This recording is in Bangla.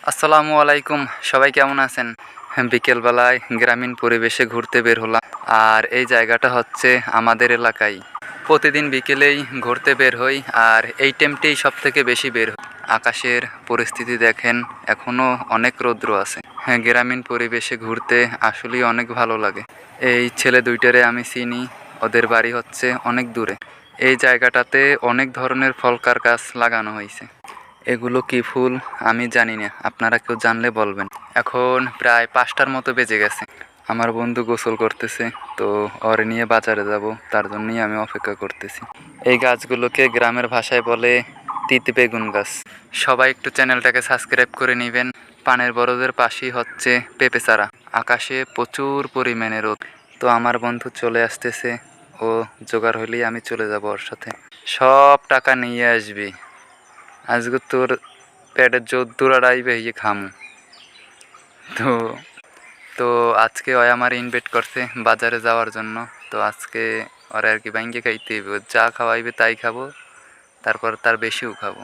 আসসালামু আলাইকুম, সবাই কেমন আছেন? বিকেলবেলায় গ্রামীণ পরিবেশে ঘুরতে বের হলাম। আর এই জায়গাটা হচ্ছে আমাদের এলাকায়। প্রতিদিন বিকেলেই ঘুরতে বের হই, আর এই টাইমটাই সব থেকে বেশি বের হই। আকাশের পরিস্থিতি দেখেন, এখনও অনেক রৌদ্র আছে। হ্যাঁ, গ্রামীণ পরিবেশে ঘুরতে আসলেই অনেক ভালো লাগে। এই ছেলে দুইটারে আমি চিনি, ওদের বাড়ি হচ্ছে অনেক দূরে। এই জায়গাটাতে অনেক ধরনের ফলকার গাছ লাগানো হয়েছে। এগুলো কি ফুল আমি জানি না, আপনারা কেউ জানলে বলবেন। এখন প্রায় 5টার মতো বেজে গেছে। আমার বন্ধু গোসল করতেছে, তো ওরে নিয়ে বাজারে যাব, তার জন্যই আমি অপেক্ষা করতেছি। এই গাছগুলোকে গ্রামের ভাষায় বলে তিত বেগুন গাছ। সবাই একটু চ্যানেলটাকে সাবস্ক্রাইব করে নেবেন। পানের বরজের পাশেই হচ্ছে পেঁপে চারা। আকাশে প্রচুর পরিমাণে রোদ। তো আমার বন্ধু চলে আসতেছে, ও জোগাড় হলেই আমি চলে যাব ওর সাথে। সব টাকা নিয়ে আসবি, আজকে তোর পেটের জোর আইবে ইয়ে খামু। তো তো আজকে ওই আমার ইনভাইট করছে বাজারে যাওয়ার জন্য। তো আজকে ওরা আর কি বাইঙ্গে খাইতে হইব, যা খাওয়াইবে তাই খাবো, তারপর তার বেশিও খাবো।